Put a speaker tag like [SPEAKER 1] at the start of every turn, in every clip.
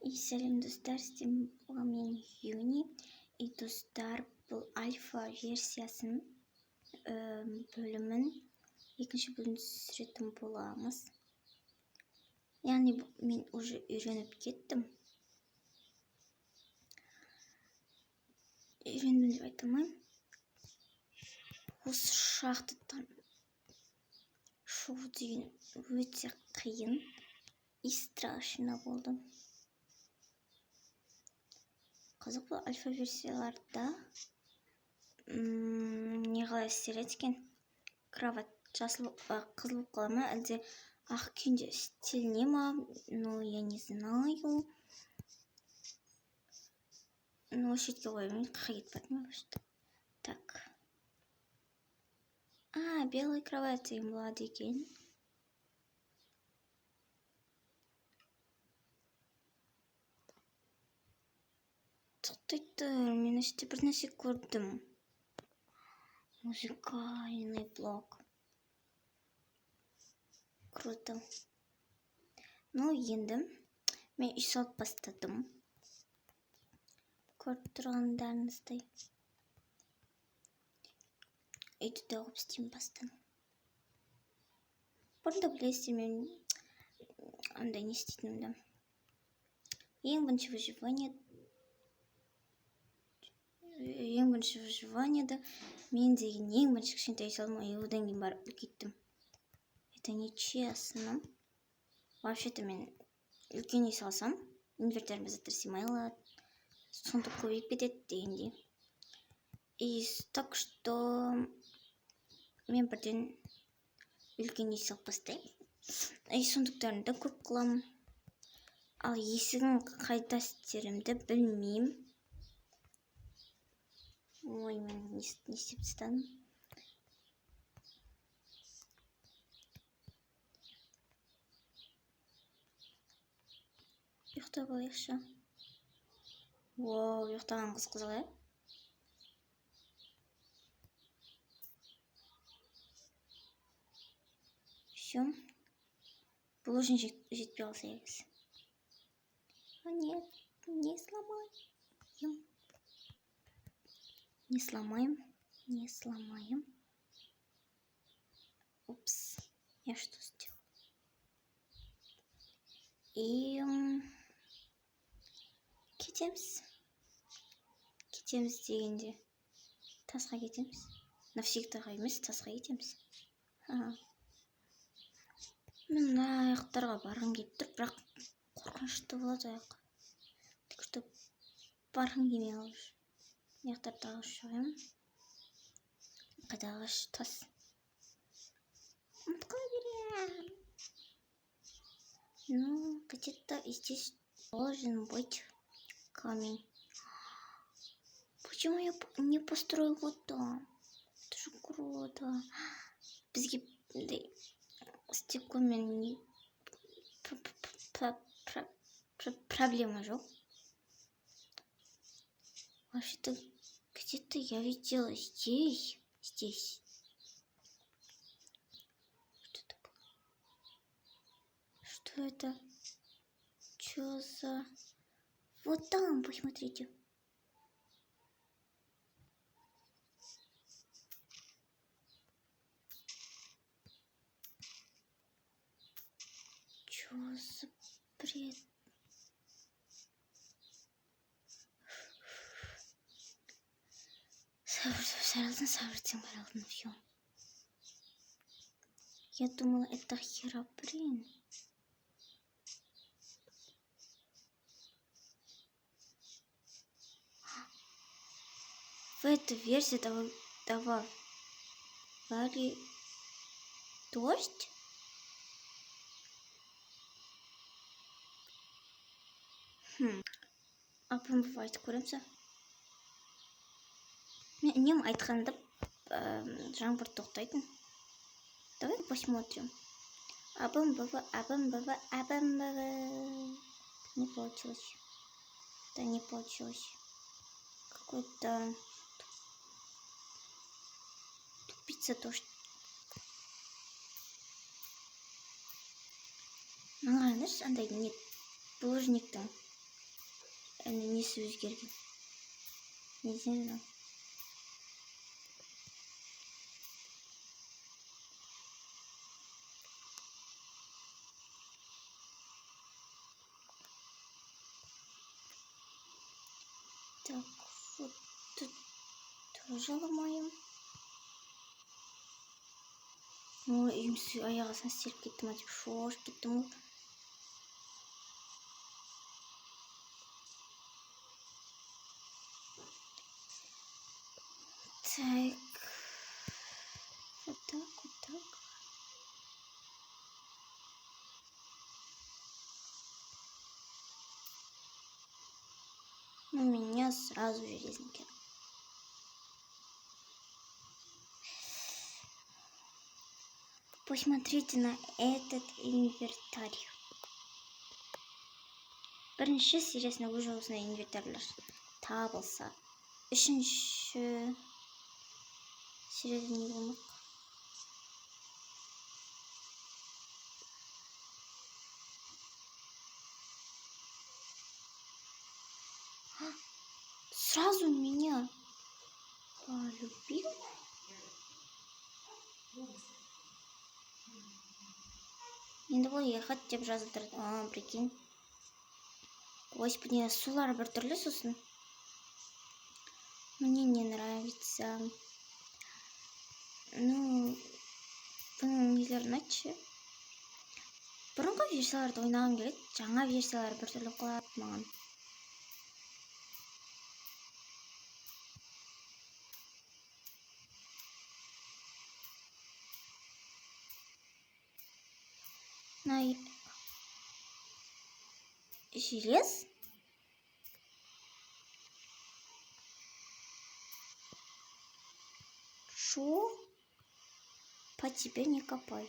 [SPEAKER 1] И сәлем достар, мен Юни. И достар, бұл альфа версиясын бөлімін екінші бөлімді түсіретін боламыз. Яғни мен уже үйреніп кеттім. Үйрендім деп айта алмаймын. Осы шахтадан шығу деген өте қиын и страшно болды. Қызық бұл альфа версияларда не қалай істер екен? Кровать қызыл болып қала ма, әлде ақ күйінде істеліне ма? Ну, я не знаю. Ну, шетке қоймын, қағет бәтім өшті. Так. Белый кровать деген болады екен. Тоқтайды, мен іште бір нәрсе көрдім. Музыкальный блок. Круто. Ну, енді мен үй салып бастадым. Көріп тұрғандарыңыздай. Үйді тауып істеймін бастан. Бұрында білесіздер, мен андай не істейтінімді. Ең бірінші выживаниеда мен деген ең бірінші кішкентай салдым, одан кейін барып үлкейттім. Это нечестно. Вообще-то мен үлкен үй салсам, инверторым заттар сыймай алады, сонда көбейіп кетеді дегендей. И так что мен бірден үлкен үй салып бастаймын. И сондықтарын да көп қыламын. Ал есігін қайда істерімді білмеймін. Ой, мен не істеп тастадым. Ұйықтап алайықшы. Воу, ұйықтаған қызық, ә? Все. Бұл уже жетпей алса егіз. Нет, не сломаем. Не сломаем. Упс, я что сделал? И кетеміз дегенде тасқа кетеміз. Навсегдаға емес, тасқа кетеміз. Мен аяқтарға барғым келіп тұр, бірақ қорқынышты болады аяқ. Так что барғым келмей қалып. Аяқтарды ағаш шығайым. Қайда ағаш? Тас. Ұмытқала берем. Ну, где-то здесь должен быть камень. Почему я не построил вот там? Это же круто. Бізге стекломен не проблема жоқ. Вообще-то где-то я видела здесь. Что это было? Что это? Что за... Вот там, посмотрите. Что за бред? Савртин, все. Я думала, это Херобрин. В этой версии давали дождь. Апам бывает көремсі. Мен айтқанды жаңбыр тоқтайтын. Давай посмотрим. Абам баба. Не получилось. Да не получилось. Какой-то тупица дождь. Знаешь, андай не булыжниктің несі өзгерген? Неден? Так, вот тут тоже ломаем. Ой, үйім аяғысына істеліп кетті ма деп шошып кеттім ғой. Так. Вот так, вот так. У меня сразу железненький. Посмотрите на этот инвентарь. Бірінші сериясында өз осындай инвентарлар табылса, үшінші серияда не болмақ? Сразу меня полюбил. Енді бұл ехать деп жазылдыр. Прикинь. Господи, сулар біртүрлі сосын. Мне не нравится. Ну, бұның нелер ұнайтшы. Бұрынғы версияларды ойнағым келеді. Жаңа версиялар біртүрлі қалады маған. Желез? Шо? По тебе не копай.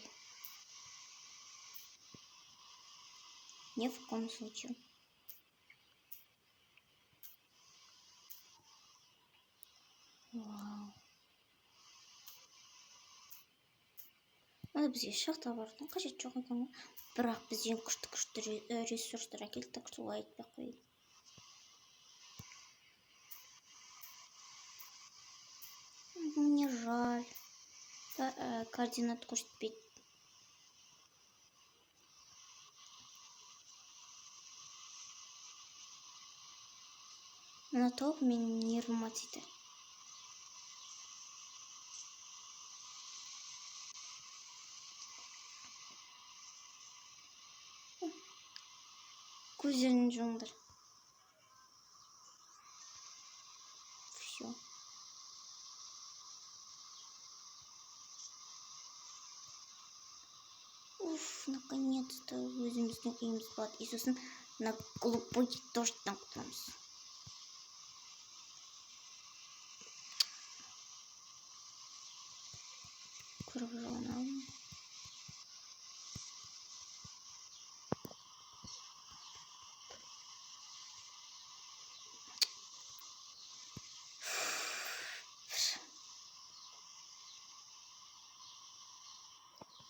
[SPEAKER 1] Ни в коем случае. Вау. Надо бізге шахта бардың қажет жоқ екен ғой. Бірақ бізден күшті ресурстар әкелдік, солай айтпай қойын. Мне жаль. Координат көрсетпейді. Мына топ менің нервыма тиді. Көздерін жуыңдар. Все. Уф, наконец-то өзіміздің үйіміз болады. И сосын на глубокий дождьтан құтыламыз. Көріп жағын.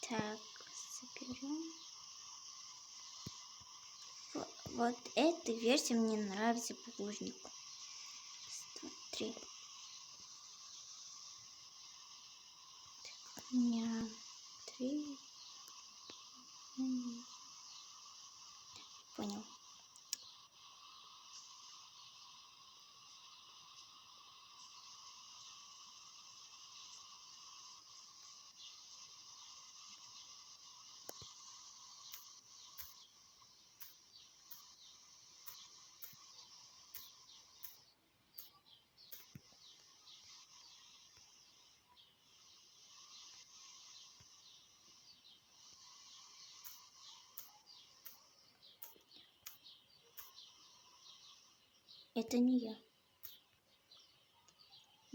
[SPEAKER 1] Так, соберем. Вот эта версия мне нравится булыжнику. 103. Так, у меня 3. Понял. Это не я.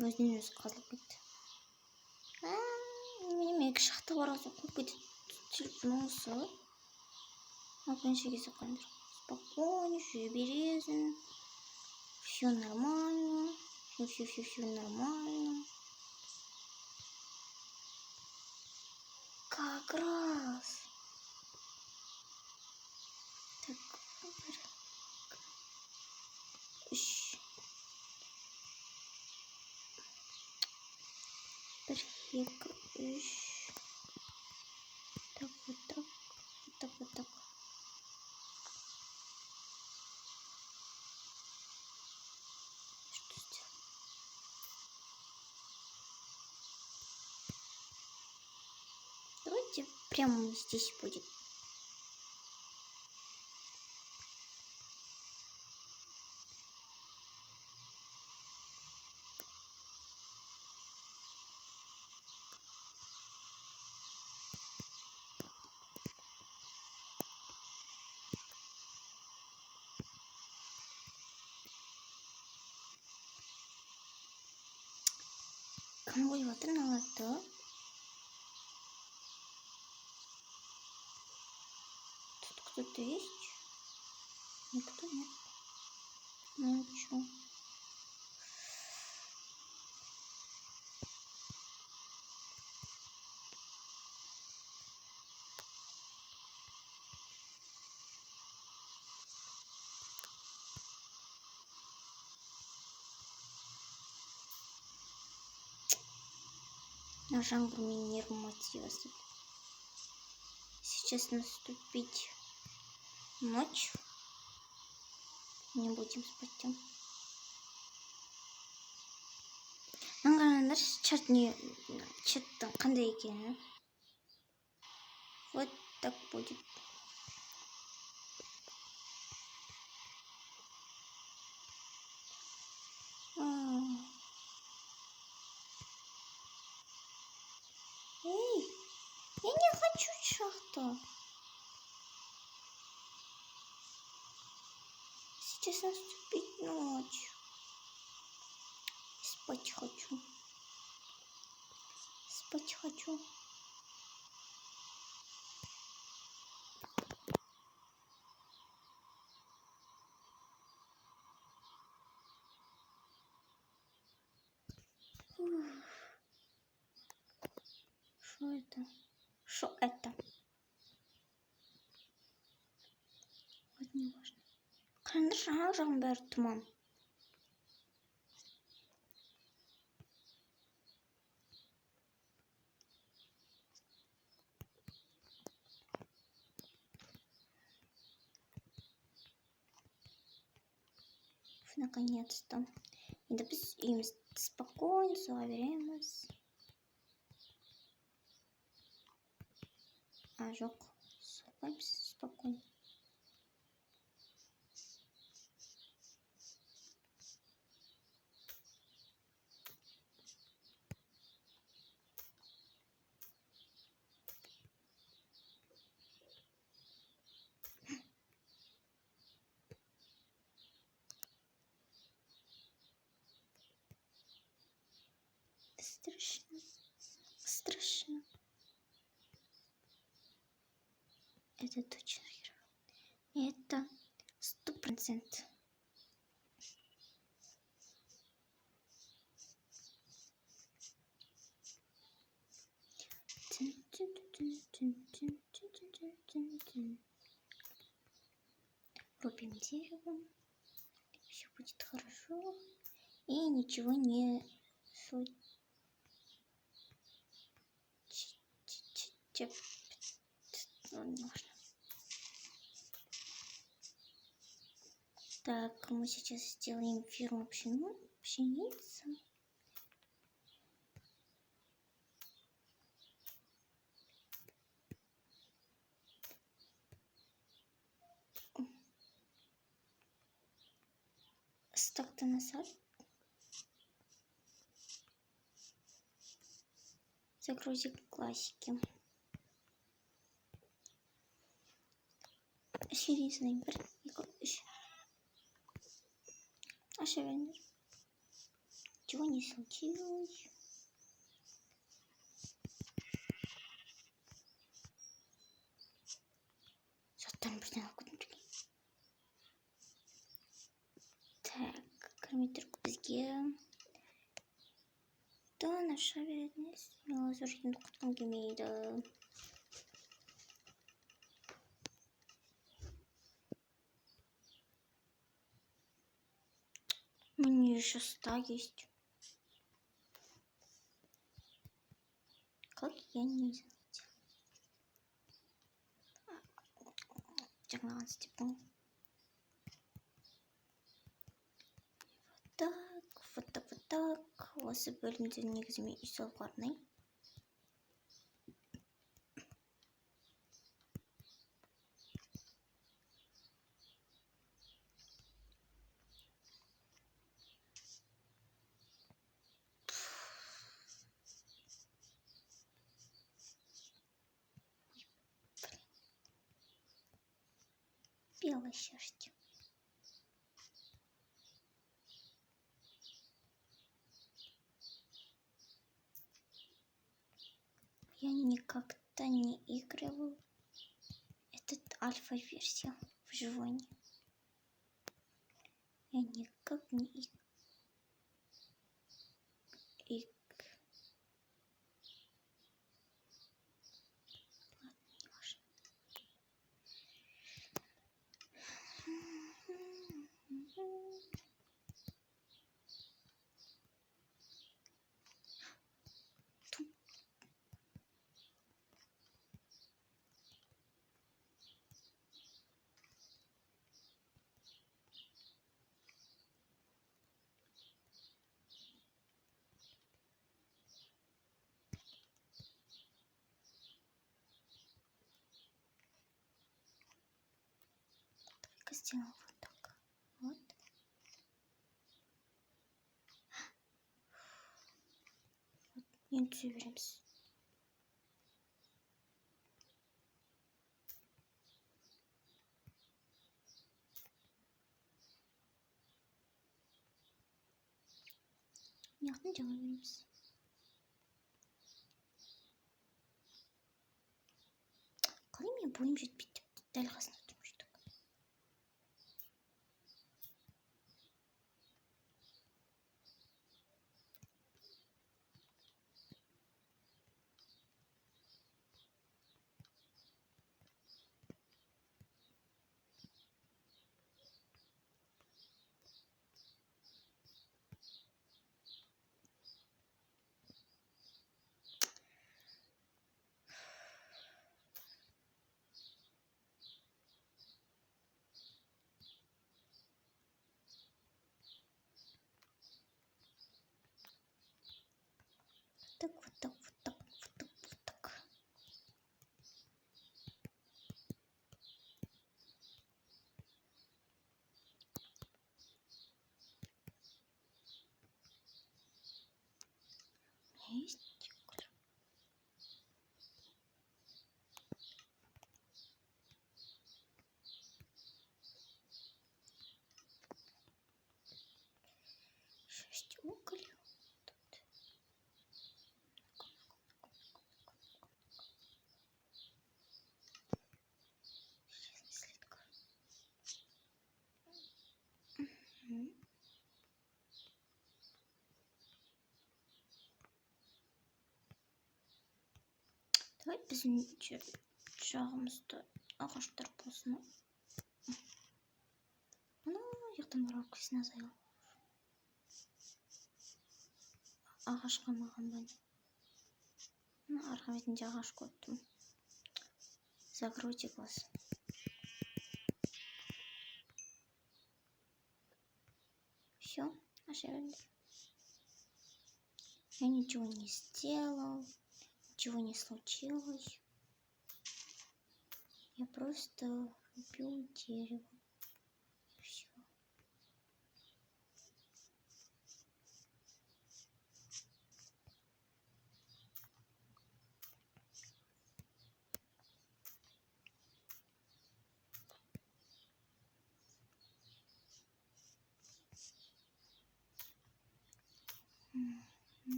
[SPEAKER 1] Өзінен өзі қазылып кетті. Немене екі шахта бар азы қуып кетеді. Телефоның осы. Алтыншы кезі қандыр. Спокойно, все березин. Все нормально. Все нормально. Как раз. Так, 2, 3. Так, вот так. Вот так, вот так. Что сделать? Давайте прямо здесь будет. Конвой вот на это. Тут кто-то есть? Никто нет. Ну чё? Нажал минер мотива. Сейчас наступить ночь. Не будем спать там. Наш чат не... Чат там кандай екен. Вот так будет. Эй, я не хочу шахту. Сейчас наступить ночь. Спать хочу. Спать хочу. Что это? Что это? Вот не важно. Канша Жамбертман. Наконец-то. И допустим, спокойно, заверяемся. Ожог. Спокойно. Страшно. Страшно. Это точно. Это 100%. Рубим дерево. Все будет хорошо. И ничего не Ладно. Так, мы сейчас сделаем ферму пшеницы. Так-то назад. Загрузим классики. Серийный импорт. Ошибаюсь. Чего не случилось? Затем поняла, куда. Так, кроме бізге да наша вероятность лазурдың құтқым келмейді. Мне еще 100 есть. как я не заметил. Жаңағы степен. Вот так. Осы бөлімде негізі мен үй салуға арнаймын. Белая шерсть. Я никогда не играл. Это альфа-версия выживания. Я никак не играл. Только сделал вот так. Вот. Не беремся. Яғни жала береміз. Қалай мен бойым жетпейді деп дәл қасына тұрмын жүдік. Вот так. Есть. Шесть уголь. Давай біздің жағымызда ағаштар болсын. Ана яқтан барып кесін азайыл. Ағаш қамаған бән. Арқа бетінде ағаш көптім. Закройте глаз. Все, ошибки. Я ничего не сделал. Ничего не случилось. Я просто убил дерево. И все.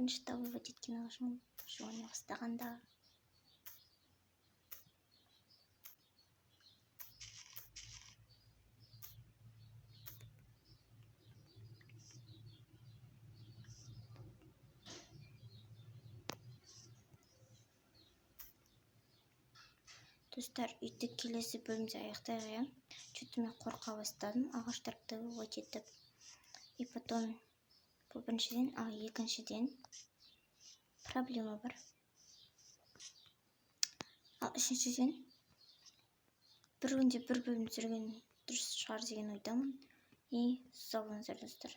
[SPEAKER 1] Бірінші выводить киноложу жуаны бастағанда. Достар, үйді келесі бөлімде аяқтайық. Что-то мен қорқа бастадым, ағаштарды выводить етіп. И потом, бұл біріншіден, екіншіден проблема бар. Ал үшіншіден, бір күнде бір бөлім түсірген дұрыс шығар деген ойдамын. Сау болыңыздар достар.